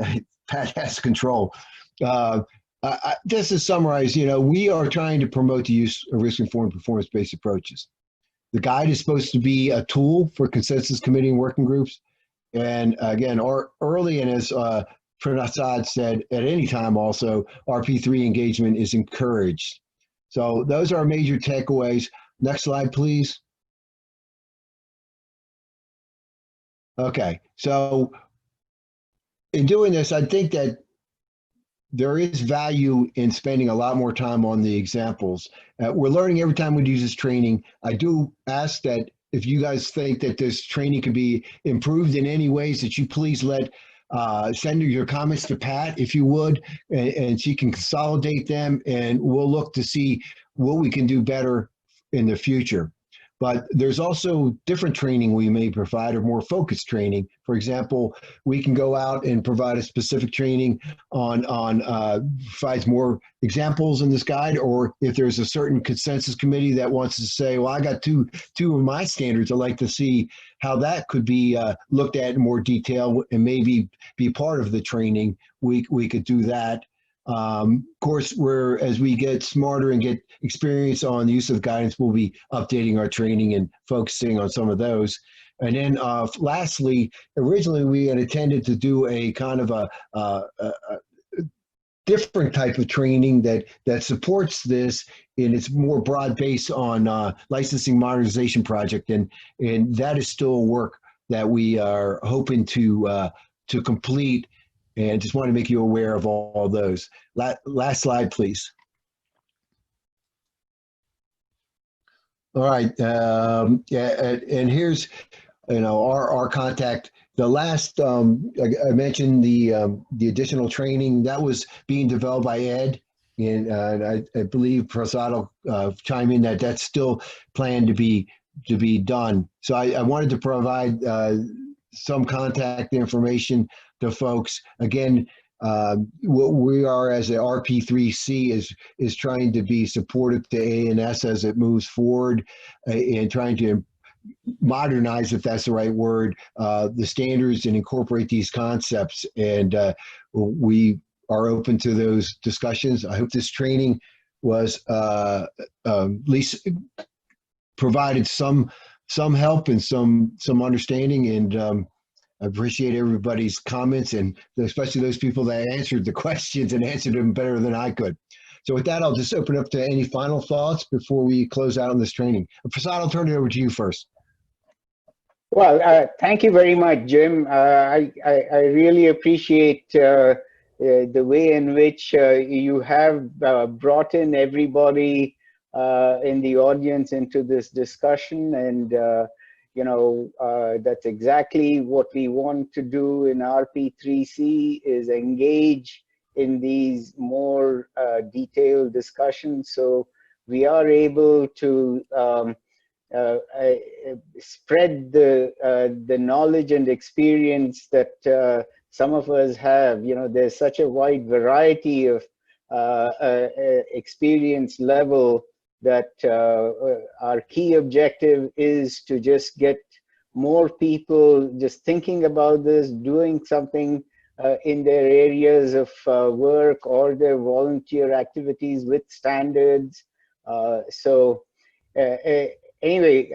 has control. Just to summarize, we are trying to promote the use of risk-informed performance-based approaches. The guide is supposed to be a tool for consensus committee and working groups. And again, early, and as Prasad said, at any time also, RP3 engagement is encouraged. So those are our major takeaways. Next slide, please. Okay, so in doing this, I think that there is value in spending a lot more time on the examples. We're learning every time we do this training. I do ask that if you guys think that this training could be improved in any ways, that you please let send your comments to Pat, if you would, and she can consolidate them, and we'll look to see what we can do better in the future. But there's also different training we may provide, or more focused training. For example, we can go out and provide a specific training on provides more examples in this guide, or if there's a certain consensus committee that wants to say, well, I got two of my standards, I'd like to see how that could be looked at in more detail and maybe be part of the training. We could do that. Of course, as we get smarter and get experience on the use of guidance, we'll be updating our training and focusing on some of those. And then lastly, originally we had intended to do a kind of a different type of training that supports this, and it's more broad based on licensing modernization project, and that is still work that we are hoping to complete. And just want to make you aware of all those. Last slide, please. All right, yeah, and here's, our contact. The last, I mentioned the additional training that was being developed by Ed, and I believe Prasad will chime in that that's still planned to be done. So I wanted to provide some contact information to folks. Again, what we are as a RP3C is trying to be supportive to ANS as it moves forward, and trying to modernize, if that's the right word, the standards and incorporate these concepts. And we are open to those discussions. I hope this training was at least provided some help and some understanding, and I appreciate everybody's comments, and especially those people that answered the questions and answered them better than I could. So with that, I'll just open up to any final thoughts before we close out on this training. Prasad, I'll turn it over to you first. Well, thank you very much, Jim. I really appreciate the way in which you have brought in everybody in the audience into this discussion, and that's exactly what we want to do in RP3C, is engage in these more detailed discussions, so we are able to spread the knowledge and experience that some of us have. There's such a wide variety of experience level that our key objective is to just get more people just thinking about this, doing something in their areas of work or their volunteer activities with standards. Anyway,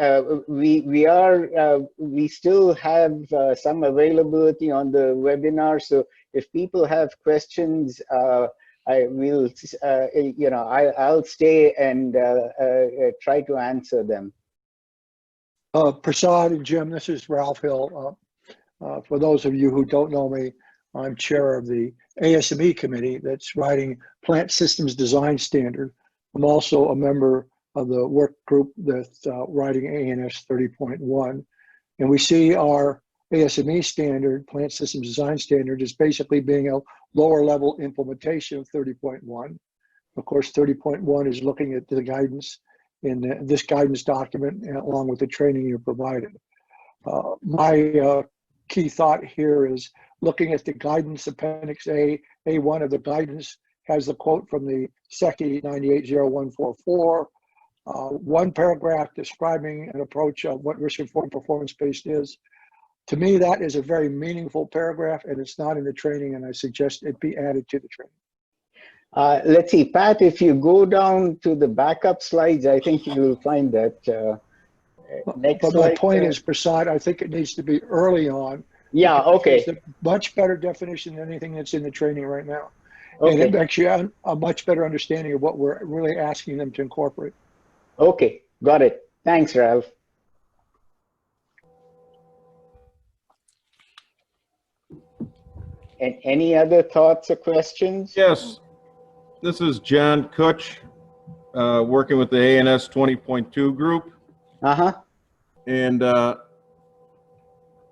we still have some availability on the webinar. So if people have questions, I will, I'll stay and try to answer them. Prasad and Jim, this is Ralph Hill. For those of you who don't know me, I'm chair of the ASME committee that's writing Plant Systems Design Standard. I'm also a member of the work group that's writing ANS 30.1. And we see our ASME standard, Plant Systems Design Standard, is basically being a lower level implementation of 30.1. Of course, 30.1 is looking at the guidance in this guidance document, along with the training you provided. My key thought here is looking at the guidance appendix A1 of the guidance has the quote from the SECI 980144, one paragraph describing an approach of what risk-informed performance-based is. To me, that is a very meaningful paragraph, and it's not in the training, and I suggest it be added to the training. Let's see, Pat, if you go down to the backup slides, I think you will find that. Next but slide, my point is, Prasad, I think it needs to be early on. Yeah, okay. It's a much better definition than anything that's in the training right now. Okay. And it makes you a much better understanding of what we're really asking them to incorporate. Okay, got it. Thanks, Ralph. And any other thoughts or questions? Yes, this is John Kutch, working with the ANS 20.2 group. Uh-huh. And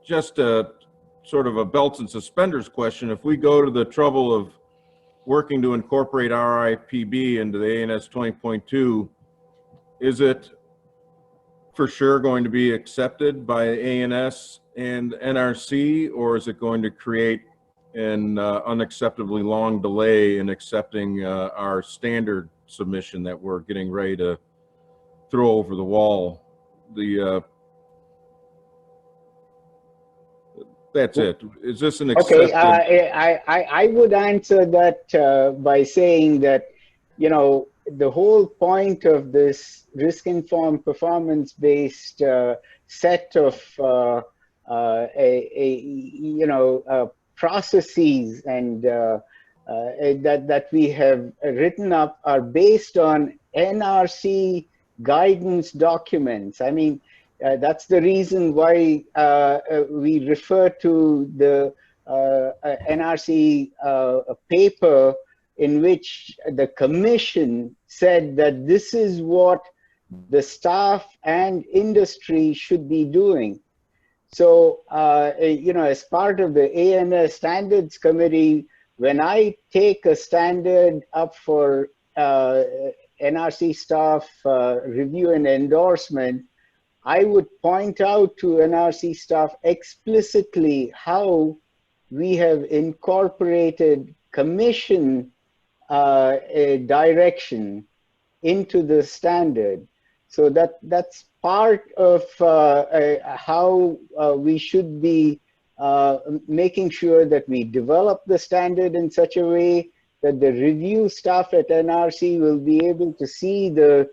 just to sort of a belts and suspenders question. If we go to the trouble of working to incorporate RIPB into the ANS 20.2, is it for sure going to be accepted by ANS and NRC, or is it going to create an unacceptably long delay in accepting our standard submission that we're getting ready to throw over the wall? That's it. Is this an accepted? Okay, I would answer that by saying that, you know, the whole point of this risk-informed, performance-based set of processes and that we have written up are based on NRC guidance documents. I mean, that's the reason why we refer to the NRC paper in which the commission said that this is what the staff and industry should be doing. So, you know, as part of the ANS Standards Committee, when I take a standard up for NRC staff review and endorsement, I would point out to NRC staff explicitly how we have incorporated commission direction into the standard. So that's part of how we should be making sure that we develop the standard in such a way that the review staff at NRC will be able to see the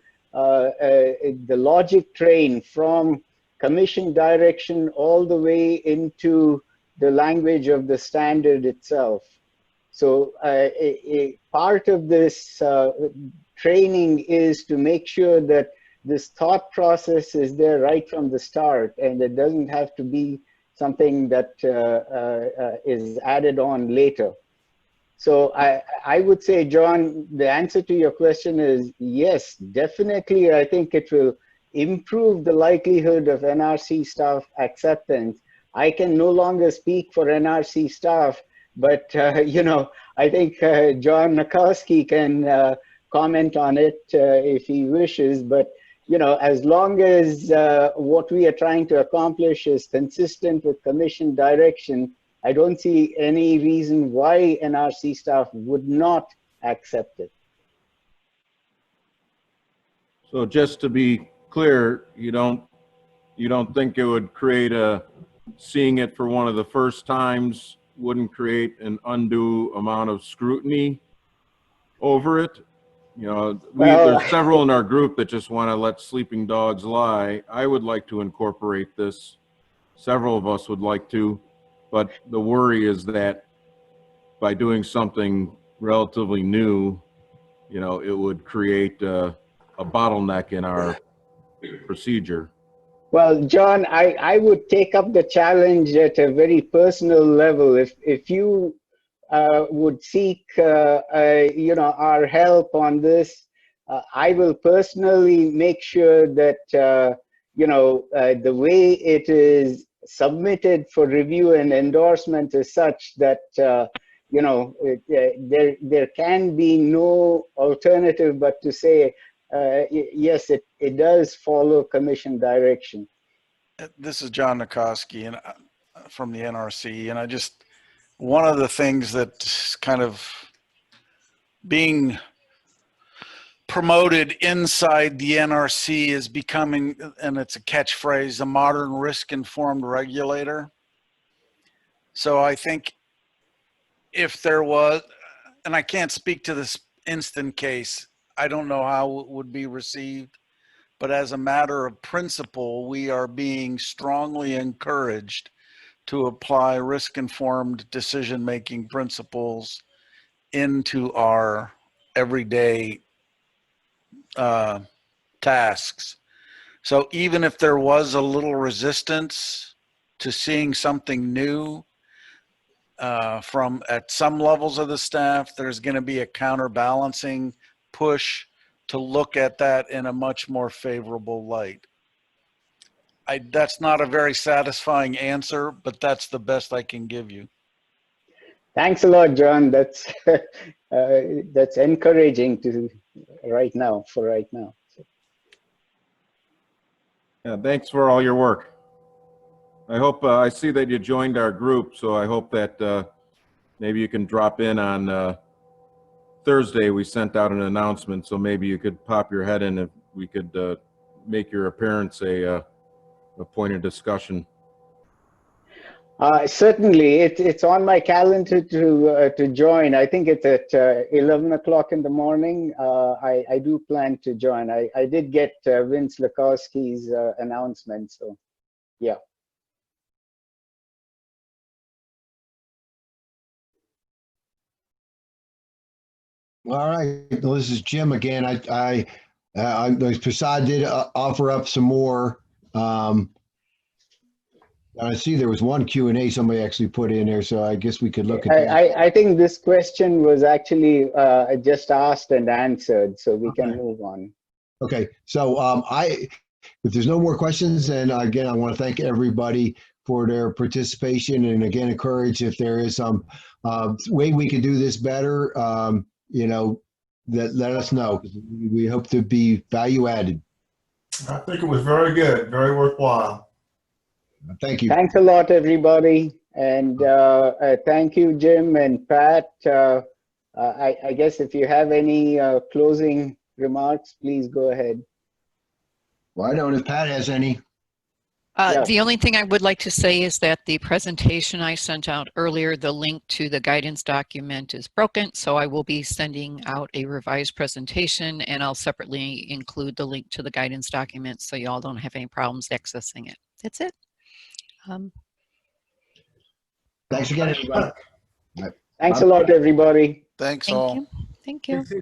logic train from commission direction all the way into the language of the standard itself. So a part of this training is to make sure that this thought process is there right from the start, and it doesn't have to be something that is added on later. So I would say, John, the answer to your question is yes, definitely. I think it will improve the likelihood of NRC staff acceptance. I can no longer speak for NRC staff, but you know, I think John Nikoski can comment on it if he wishes. But you know, as long as what we are trying to accomplish is consistent with commission direction, I don't see any reason why NRC staff would not accept it. So just to be clear, you don't think it would create seeing it for one of the first times wouldn't create an undue amount of scrutiny over it? You know, there's several in our group that just want to let sleeping dogs lie. I would like to incorporate this. Several of us would like to. But the worry is that by doing something relatively new, you know, it would create a bottleneck in our procedure. Well, John, I would take up the challenge at a very personal level. If you would seek, you know, our help on this, I will personally make sure that, you know, the way it is submitted for review and endorsement is such that you know, there can be no alternative but to say yes, it does follow commission direction. This is John Nikoski and from the NRC, and I just, one of the things that's kind of being promoted inside the NRC is becoming, and it's a catchphrase, a modern risk-informed regulator. So I think if there was, and I can't speak to this instant case, I don't know how it would be received, but as a matter of principle, we are being strongly encouraged to apply risk-informed decision-making principles into our everyday tasks. So even if there was a little resistance to seeing something new from at some levels of the staff, there's going to be a counterbalancing push to look at that in a much more favorable light. that's not a very satisfying answer, but that's the best I can give you. Thanks a lot, John. That's that's encouraging to right now. Yeah, thanks for all your work. I hope, I see that you joined our group, so I hope that maybe you can drop in on Thursday. We sent out an announcement, so maybe you could pop your head in if we could make your appearance a point of discussion. Certainly, it's on my calendar to join. I think it's at 11 o'clock in the morning. I do plan to join. I did get Vince Lukowski's announcement, so yeah. All right, well, this is Jim again. Prasad did offer up some more. I see there was one Q&A somebody actually put in there, so I guess we could look at that. I think this question was actually just asked and answered, so we can move on. Okay, so if there's no more questions, then again, I want to thank everybody for their participation, and again, encourage if there is some way we can do this better, you know, let us know. We hope to be value added. I think it was very good, very worthwhile. Thank you. Thanks a lot, everybody. And thank you, Jim and Pat. I guess if you have any closing remarks, please go ahead. Well, I don't know if Pat has any. Yeah. The only thing I would like to say is that the presentation I sent out earlier, the link to the guidance document is broken, so I will be sending out a revised presentation, and I'll separately include the link to the guidance document so y'all don't have any problems accessing it. That's it. Thanks again, everybody. Thanks a lot, everybody. Thanks Thank all. you. Thank you. Thanks,